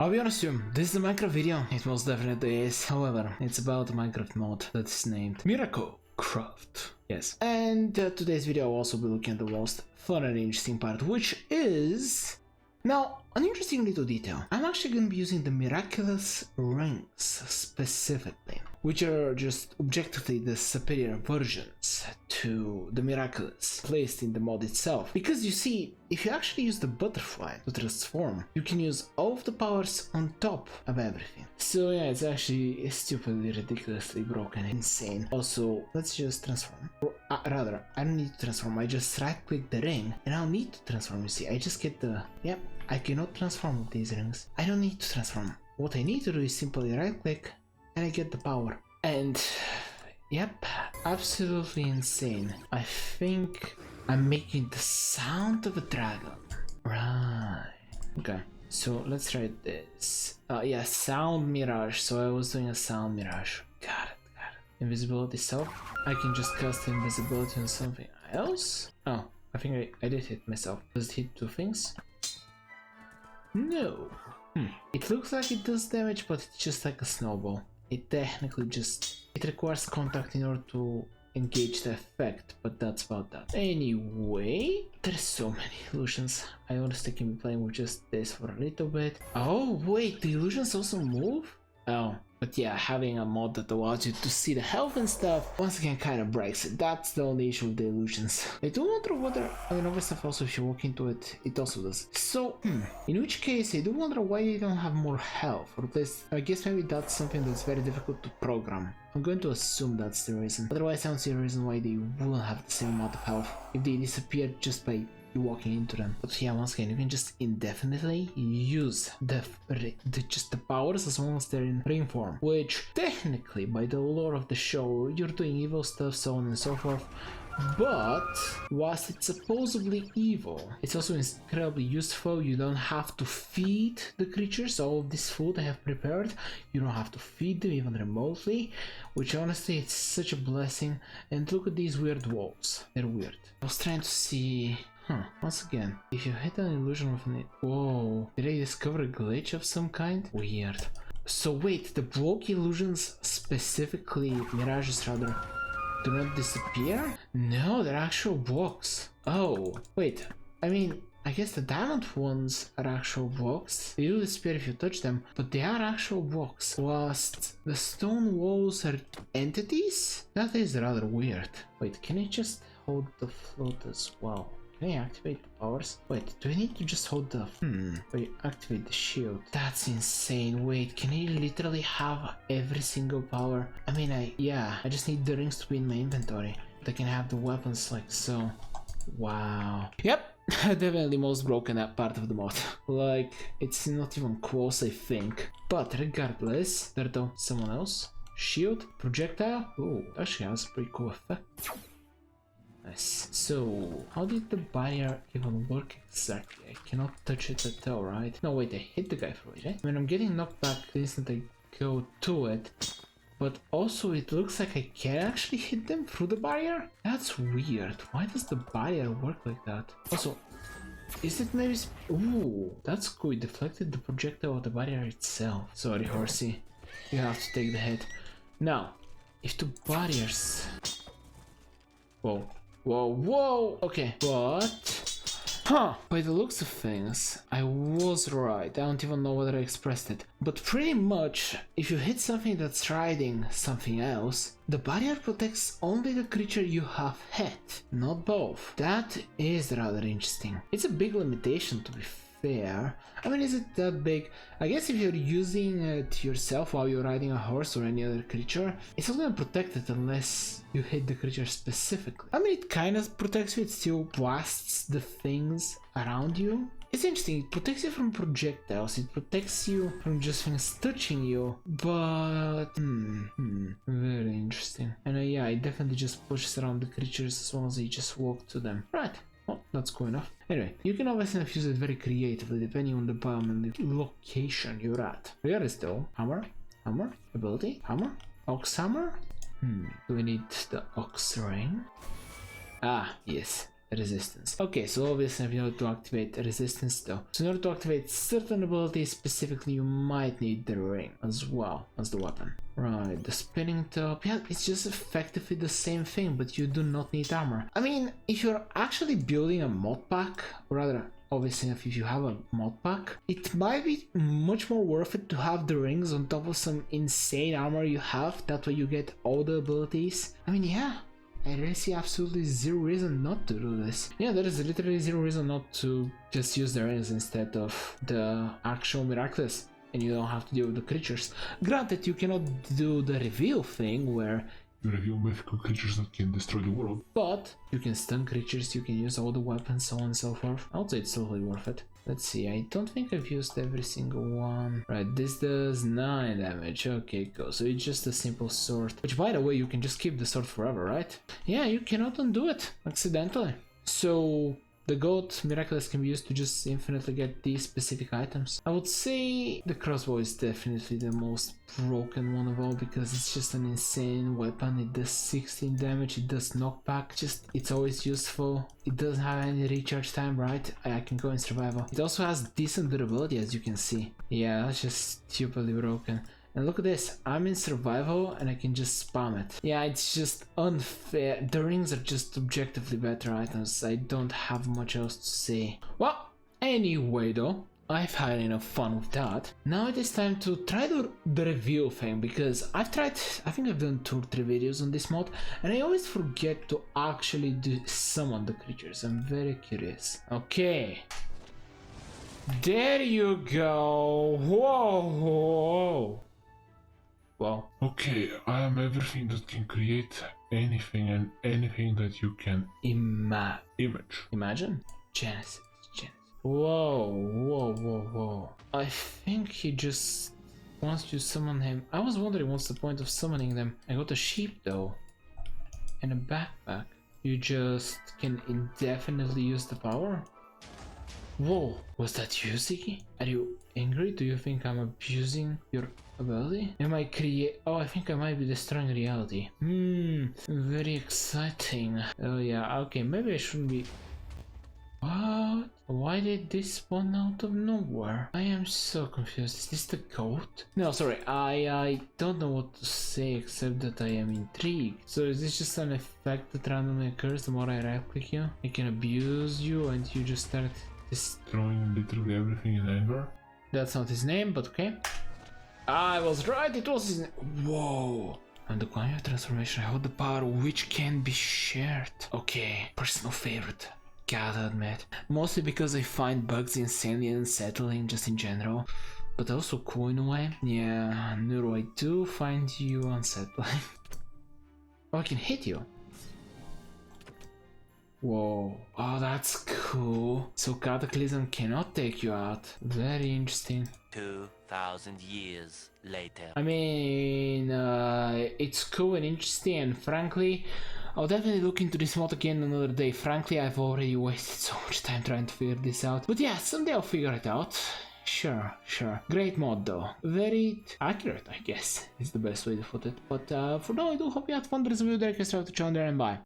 I'll be honest with you, this is a Minecraft video. It most definitely is. However, it's about a Minecraft mod that is named MiracuCraft. Yes. And today's video I'll also be looking at the most fun and interesting part, which is... Now, an interesting little detail. I'm actually going to be using the miraculous rings specifically, which are just objectively the superior versions to the miraculous placed in the mod itself. Because you see, if you actually use the butterfly to transform, you can use all of the powers on top of everything. So yeah, it's actually stupidly, ridiculously broken, insane. Also, let's just transform. Rather, I don't need to transform, I just right click the ring and I'll need to transform, you see. I just get the... Yep, I cannot transform with these rings. I don't need to transform. What I need to do is simply right click and I get the power. And... Yep, absolutely insane. I think I'm making the sound of a dragon. Right. Okay, so let's try this. Yeah, sound mirage. So I was doing a sound mirage. Got it. Invisibility self. I can just cast invisibility on something else? Oh, I think I did hit myself. Does it hit two things? No. It looks like it does damage, but it's just like a snowball. It technically just... It requires contact in order to engage the effect, but that's about that. Anyway, there's so many illusions. I honestly can be playing with just this for a little bit. Oh wait, the illusions also move? Oh, but yeah, having a mod that allows you to see the health and stuff, once again kind of breaks it. That's the only issue with the illusions. I do wonder whether, I mean, other stuff also, if you walk into it, it also does. So, in which case, I do wonder why they don't have more health, or at least, I guess maybe that's something that's very difficult to program. I'm going to assume that's the reason. Otherwise, I don't see a reason why they wouldn't have the same amount of health if they disappeared just by you walking into them. But yeah, once again, you can just indefinitely use just the powers as long as they're in ring form, which technically by the lore of the show you're doing evil stuff, so on and so forth. But whilst it's supposedly evil, it's also incredibly useful. You don't have to feed the creatures all of this food I have prepared. You don't have to feed them even remotely, which honestly it's such a blessing. And look at these weird walls, they're weird. I was trying to see... once again, if you hit an illusion with an... Whoa, did I discover a glitch of some kind? Weird. So wait, the block illusions, specifically mirages rather, do not disappear? No, they're actual blocks. Oh, wait, I mean, I guess the diamond ones are actual blocks. They do disappear if you touch them, but they are actual blocks. Whilst the stone walls are entities? That is rather weird. Wait, can I just hold the float as well? Can I activate the powers? Wait, do I need to just hold the... Wait, activate the shield. That's insane. Wait, can I literally have every single power? I mean, I just need the rings to be in my inventory. But I can have the weapons like so. Wow. Yep, definitely most broken up part of the mod. Like, it's not even close, I think. But regardless, there's someone else. Shield, projectile. Oh, actually has a pretty cool effect. Nice. So, how did the barrier even work exactly? I cannot touch it at all, right? No, wait, I hit the guy through it, right? When I'm getting knocked back the instant I go to it, but also it looks like I can actually hit them through the barrier? That's weird. Why does the barrier work like that? Also, is it maybe... Ooh, that's cool. It deflected the projectile of the barrier itself. Sorry, horsey. You have to take the hit. Now, if the barriers... Whoa. Whoa, okay, but... By the looks of things, I was right. I don't even know whether I expressed it. But pretty much, if you hit something that's riding something else, the barrier protects only the creature you have hit, not both. That is rather interesting. It's a big limitation, to be fair. I mean, is it that big? I guess if you're using it yourself while you're riding a horse or any other creature, it's not gonna protect it unless you hit the creature specifically. I mean, it kind of protects you, it still blasts the things around you. It's interesting, it protects you from projectiles, it protects you from just things touching you, but... very interesting. And yeah, it definitely just pushes around the creatures as long as you just walk to them. Right. Well, that's cool enough. Anyway, you can always use it very creatively depending on the biome and the location you're at. Regardless though, hammer, ability, hammer, ox hammer. Do we need the ox ring? Ah, yes. resistance. Okay, so obviously we need to activate resistance though. So in order to activate certain abilities specifically, you might need the ring as well as the weapon. Right, the spinning top, yeah, it's just effectively the same thing, but you do not need armor. I mean, if you're actually building a mod pack, or rather, obviously if you have a mod pack, it might be much more worth it to have the rings on top of some insane armor you have, that way you get all the abilities. I mean, yeah, I really see absolutely zero reason not to do this. Yeah, there is literally zero reason not to just use the rings instead of the actual miraculous, and you don't have to deal with the creatures. Granted, you cannot do the reveal thing where you reveal mythical creatures that can destroy the world, but you can stun creatures, you can use all the weapons, so on and so forth. I would say it's totally worth it. Let's see, I don't think I've used every single one. Right, this does 9 damage. Okay, cool. So it's just a simple sword. Which, by the way, you can just keep the sword forever, right? Yeah, you cannot undo it accidentally. So the goat miraculous can be used to just infinitely get these specific items. I would say the crossbow is definitely the most broken one of all, because it's just an insane weapon. It does 16 damage, it does knockback, just it's always useful. It doesn't have any recharge time, right? I can go in survival. It also has decent durability, as you can see. Yeah, that's just stupidly broken. And look at this, I'm in survival and I can just spam it. Yeah, it's just unfair. The rings are just objectively better items. I don't have much else to say. Well, anyway though, I've had enough fun with that. Now it is time to try the reveal thing, because I think I've done 2 or 3 videos on this mod, and I always forget to actually summon the creatures. I'm very curious. Okay. There you go. Whoa, whoa. Well, okay, I am everything that can create anything and anything that you can imagine. Genesis. Whoa, whoa, whoa, whoa. I think he just wants you to summon him. I was wondering what's the point of summoning them. I got a sheep though, and a backpack. You just can indefinitely use the power? Whoa, was that you, Ziggy? Are you angry? Do you think I'm abusing your ability? Am I Oh, I think I might be destroying reality. Very exciting. Oh yeah, okay, maybe I shouldn't be... What? Why did this spawn out of nowhere? I am so confused. Is this the goat? No, sorry, I don't know what to say except that I am intrigued. So is this just an effect that randomly occurs the more I right click you? I can abuse you and you just start destroying literally everything in anger? That's not his name, but okay. I was right, it was his name. Whoa. And the coin of transformation, I hold the power which can be shared. Okay, personal favorite. Gotta admit. Mostly because I find bugs insanely unsettling just in general. But also cool in a way. Yeah, Nero, I do find you unsettling. Oh, I can hit you. Whoa, oh that's cool. So Cataclysm cannot take you out. Very interesting. 2,000 years later. I mean, it's cool and interesting, and frankly, I'll definitely look into this mod again another day. Frankly, I've already wasted so much time trying to figure this out. But yeah, someday I'll figure it out. Sure. Great mod though. Very accurate, I guess, is the best way to put it. But for now, I do hope you had fun. There's a video there, you can start to channel there, and bye.